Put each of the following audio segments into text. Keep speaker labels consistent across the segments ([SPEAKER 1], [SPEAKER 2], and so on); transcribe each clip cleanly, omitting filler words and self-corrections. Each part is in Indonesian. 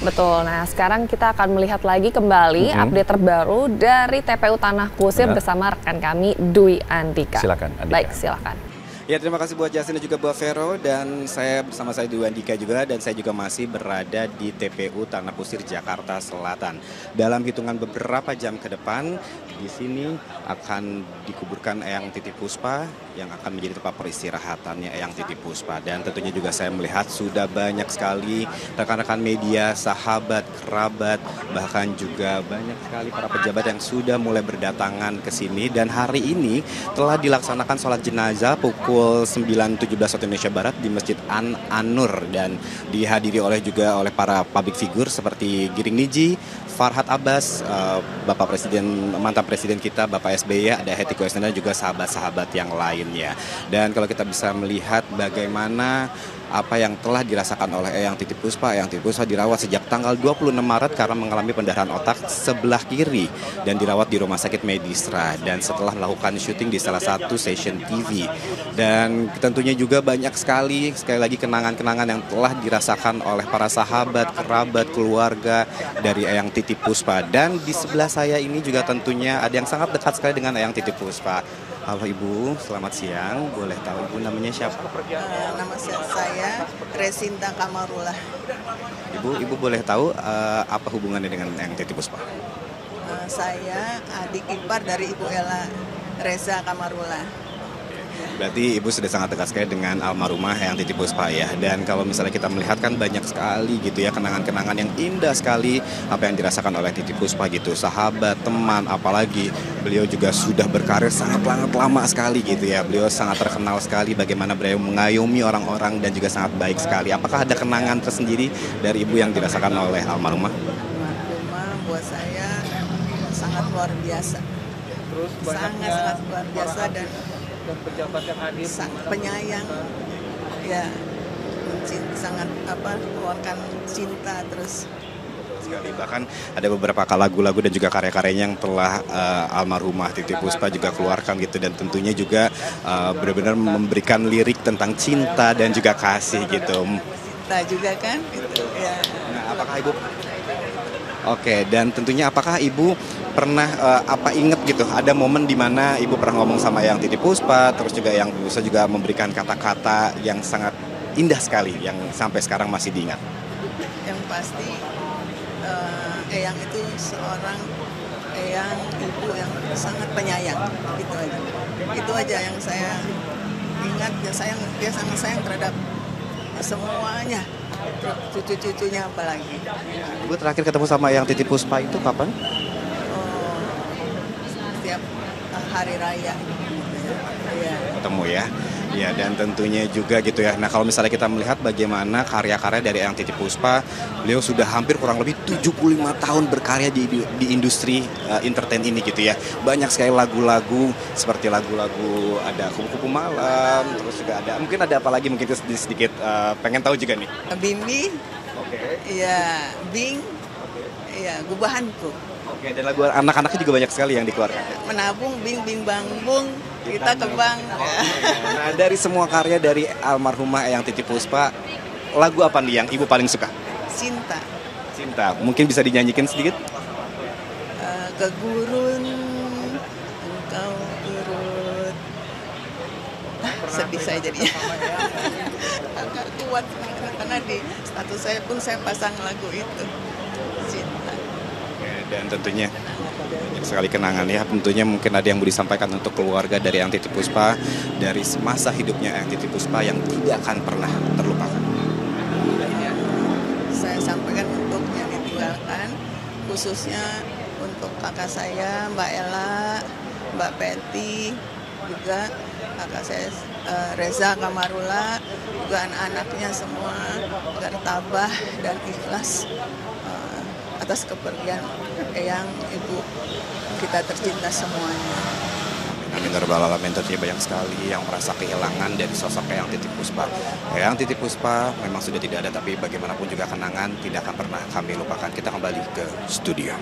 [SPEAKER 1] Betul. Nah, sekarang kita akan melihat lagi kembali update terbaru dari TPU Tanah Kusir bersama rekan kami Dwi Andika.
[SPEAKER 2] Silakan, Andika.
[SPEAKER 1] Baik, silakan.
[SPEAKER 3] Ya, terima kasih buat Justin dan juga buat Vero, dan saya bersama saya Dwi Andika juga, dan saya juga masih berada di TPU Tanah Kusir Jakarta Selatan. Dalam hitungan beberapa jam ke depan di sini akan dikuburkan Eyang Titi Puspa yang akan menjadi tempat peristirahatannya Eyang Titi Puspa, dan tentunya juga saya melihat sudah banyak sekali rekan-rekan media, sahabat, kerabat, bahkan juga banyak sekali para pejabat yang sudah mulai berdatangan ke sini. Dan hari ini telah dilaksanakan sholat jenazah pukul 9.17 waktu Indonesia Barat di Masjid An-Nur, dan dihadiri juga oleh para public figure seperti Giring Niji, Farhad Abbas, Bapak Presiden, mantan Presiden kita Bapak SBY, ada Hetty Koes Endar, dan juga sahabat-sahabat yang lainnya. Dan kalau kita bisa melihat bagaimana apa yang telah dirasakan oleh Eyang Titi Puspa. Eyang Titi Puspa dirawat sejak tanggal 26 Maret karena mengalami pendarahan otak sebelah kiri dan dirawat di Rumah Sakit Medistra, dan setelah melakukan syuting di salah satu stasiun TV. Dan tentunya juga banyak sekali lagi kenangan-kenangan yang telah dirasakan oleh para sahabat, kerabat, keluarga dari Eyang Titi Puspa. Dan di sebelah saya ini juga tentunya ada yang sangat dekat sekali dengan Eyang Titi Puspa. Halo Ibu, selamat siang. Boleh tahu Ibu namanya siapa?
[SPEAKER 4] Nama saya Resinta Kamarullah.
[SPEAKER 3] Ibu boleh tahu apa hubungannya dengan Eyang Titi Puspa?
[SPEAKER 4] Saya adik ipar dari Ibu Ella, Reza Kamarullah.
[SPEAKER 3] Berarti Ibu sudah sangat dekat sekali dengan almarhumah Eyang Titi Puspa ya. Dan kalau misalnya kita melihat kan banyak sekali gitu ya kenangan-kenangan yang indah sekali apa yang dirasakan oleh Titi Puspa gitu. Sahabat, teman, apalagi beliau juga sudah berkarir sangat lama sekali gitu ya. Beliau sangat terkenal sekali bagaimana beliau mengayomi orang-orang dan juga sangat baik sekali. Apakah ada kenangan tersendiri dari Ibu yang dirasakan oleh almarhumah?
[SPEAKER 4] Almarhumah buat saya sangat luar biasa. Sangat luar biasa dan
[SPEAKER 2] pejabat yang hadir
[SPEAKER 4] sangat penyayang, ya, sangat meluangkan cinta terus.
[SPEAKER 3] Sekali. Bahkan ada beberapa lagu-lagu dan juga karya-karyanya yang telah almarhumah Titi Puspa juga keluarkan gitu, dan tentunya juga benar-benar memberikan lirik tentang cinta dan juga kasih gitu.
[SPEAKER 4] Cinta juga kan, gitu ya.
[SPEAKER 3] Nah, apakah Ibu? Oke, dan tentunya apakah Ibu pernah inget gitu ada momen di mana Ibu pernah ngomong sama Eyang Titi Puspa, terus juga yang bisa juga memberikan kata-kata yang sangat indah sekali yang sampai sekarang masih diingat?
[SPEAKER 4] Yang pasti Eyang itu seorang ibu yang sangat penyayang, gitu aja. Itu aja yang saya ingat, dia sangat sayang terhadap semuanya, cucu-cucunya apalagi.
[SPEAKER 3] Ibu terakhir ketemu sama Eyang Titi Puspa itu kapan?
[SPEAKER 4] Setiap hari raya. Ya.
[SPEAKER 3] Ketemu ya. Ya, dan tentunya juga gitu ya. Nah, kalau misalnya kita melihat bagaimana karya-karya dari Eyang Titi Puspa, beliau sudah hampir kurang lebih 75 tahun berkarya di industri entertain ini gitu ya. Banyak sekali lagu-lagu seperti lagu-lagu ada Kupu-Kupu Malam, terus juga ada mungkin ada apa lagi mungkin sedikit pengen tahu juga nih.
[SPEAKER 4] Bimbi.
[SPEAKER 3] Oke.
[SPEAKER 4] Iya, Bing. Iya, Gubahanku.
[SPEAKER 3] Oke, dan lagu anak-anaknya juga banyak sekali yang dikeluarkan.
[SPEAKER 4] Menabung, Bing Bing Bang Bung, kita kembang.
[SPEAKER 3] Nah, dari semua karya dari almarhumah Eyang Titi Puspa, lagu apa nih yang Ibu paling suka?
[SPEAKER 4] Cinta.
[SPEAKER 3] Cinta. Mungkin bisa dinyanyikan sedikit?
[SPEAKER 4] Ke gurun, engkau turut. Sedih saya jadinya. Agak kuat karena di status saya pun saya pasang lagu itu. Cinta.
[SPEAKER 3] Dan tentunya banyak sekali kenangan ya. Tentunya mungkin ada yang mau disampaikan untuk keluarga dari Eyang Titi Puspa, dari masa hidupnya Eyang Titi Puspa yang tidak akan pernah terlupakan.
[SPEAKER 4] Saya sampaikan untuk yang ditinggalkan, khususnya untuk kakak saya, Mbak Ella, Mbak Peti, juga kakak saya Reza Kamarullah, juga anak-anaknya semua agar tabah dan ikhlas atas kepergian Eyang, ibu kita tercinta semuanya.
[SPEAKER 3] Amin ya rabbal alamin. Tentunya banyak sekali yang merasa kehilangan dari sosok Eyang Titi Puspa. Eyang Titi Puspa memang sudah tidak ada, tapi bagaimanapun juga kenangan tidak akan pernah kami lupakan. Kita kembali ke studio.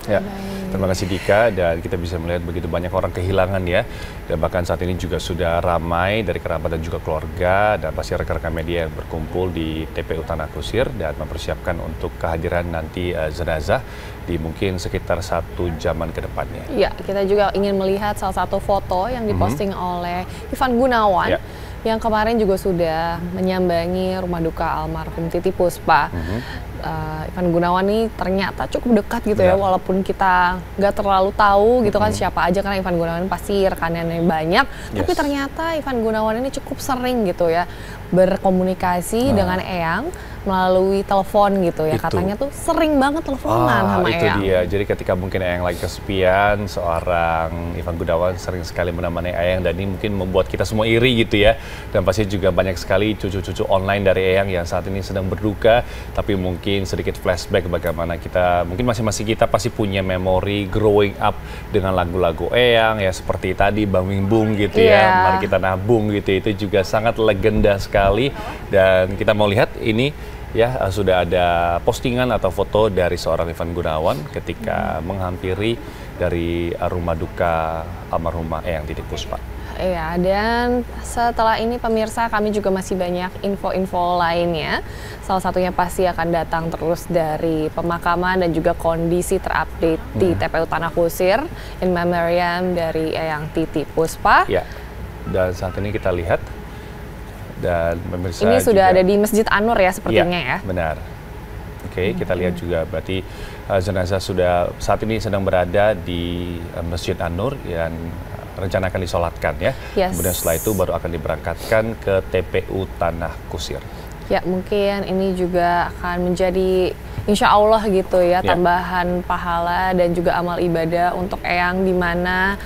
[SPEAKER 5] Ya, terima kasih Dika, dan kita bisa melihat begitu banyak orang kehilangan ya, dan bahkan saat ini juga sudah ramai dari kerabat dan juga keluarga, dan pasti rekan-rekan media yang berkumpul di TPU Tanah Kusir dan mempersiapkan untuk kehadiran nanti jenazah di mungkin sekitar 1 jaman ke depannya.
[SPEAKER 1] Ya, kita juga ingin melihat salah satu foto yang diposting oleh Ivan Gunawan. Yang kemarin juga sudah menyambangi rumah duka almarhum Titi Puspa. Ivan Gunawan ini ternyata cukup dekat gitu ya, walaupun kita nggak terlalu tahu gitu kan siapa aja, karena Ivan Gunawan pasti rekannya banyak, tapi ternyata Ivan Gunawan ini cukup sering gitu ya berkomunikasi dengan Eyang melalui telepon gitu ya. Katanya tuh sering banget teleponan sama
[SPEAKER 5] itu
[SPEAKER 1] Eyang.
[SPEAKER 5] dia. Jadi ketika mungkin Eyang lagi kesepian, seorang Ivan Gunawan sering sekali menemani Eyang, dan ini mungkin membuat kita semua iri gitu ya. Dan pasti juga banyak sekali cucu-cucu online dari Eyang yang saat ini sedang berduka, tapi mungkin sedikit flashback bagaimana kita, mungkin masing-masing kita pasti punya memori growing up dengan lagu-lagu Eyang ya, seperti tadi Bang Wing Bung gitu ya, Mari Kita Nabung gitu, itu juga sangat legenda sekali. Dan kita mau lihat ini ya, sudah ada postingan atau foto dari seorang Ivan Gunawan ketika menghampiri dari rumah duka almarhumah Eyang Titi Puspa.
[SPEAKER 1] Iya, dan setelah ini pemirsa, kami juga masih banyak info-info lainnya. Salah satunya pasti akan datang terus dari pemakaman dan juga kondisi terupdate di TPU Tanah Kusir in memoriam dari Eyang Titi Puspa.
[SPEAKER 5] Ya, dan saat ini kita lihat, dan pemirsa
[SPEAKER 1] ini sudah
[SPEAKER 5] juga
[SPEAKER 1] ada di Masjid An-Nur ya sepertinya ya.
[SPEAKER 5] Benar. Oke, kita lihat juga berarti jenazah sudah saat ini sedang berada di Masjid An-Nur yang rencana akan disolatkan ya. Kemudian setelah itu baru akan diberangkatkan ke TPU Tanah Kusir.
[SPEAKER 1] Ya, mungkin ini juga akan menjadi insya Allah gitu ya, tambahan pahala dan juga amal ibadah untuk Eyang, di mana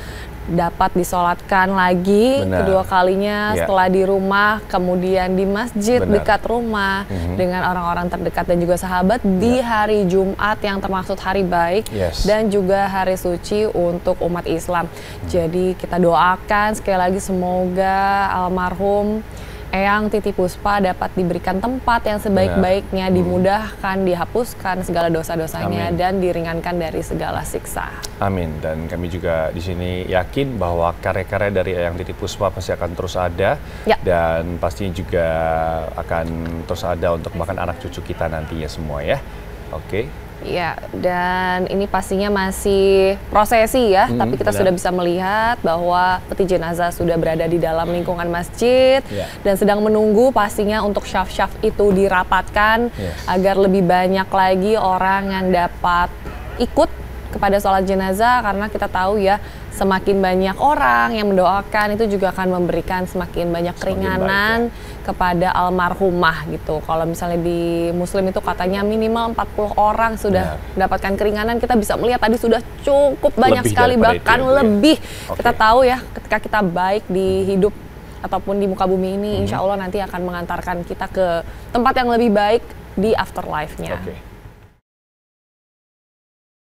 [SPEAKER 1] dapat disolatkan lagi kedua kalinya setelah di rumah, kemudian di masjid dekat rumah dengan orang-orang terdekat dan juga sahabat di hari Jumat yang termaksud hari baik dan juga hari suci untuk umat Islam. Jadi kita doakan sekali lagi semoga almarhum Eyang Titi Puspa dapat diberikan tempat yang sebaik-baiknya, dimudahkan, dihapuskan segala dosa-dosanya, dan diringankan dari segala siksa.
[SPEAKER 5] Amin. Dan kami juga di sini yakin bahwa karya-karya dari Eyang Titi Puspa pasti akan terus ada, dan pastinya juga akan terus ada untuk bahkan anak cucu kita nantinya semua ya. Oke.
[SPEAKER 1] Ya, dan ini pastinya masih prosesi ya, tapi kita sudah bisa melihat bahwa peti jenazah sudah berada di dalam lingkungan masjid dan sedang menunggu pastinya untuk syaf-syaf itu dirapatkan agar lebih banyak lagi orang yang dapat ikut kepada sholat jenazah, karena kita tahu ya, semakin banyak orang yang mendoakan itu juga akan memberikan semakin banyak keringanan kepada almarhumah gitu. Kalau misalnya di Muslim itu katanya minimal 40 orang sudah mendapatkan keringanan, kita bisa melihat tadi sudah cukup banyak sekali, bahkan lebih. Kita tahu ya, ketika kita baik di hidup ataupun di muka bumi ini, insya Allah nanti akan mengantarkan kita ke tempat yang lebih baik di afterlife-nya.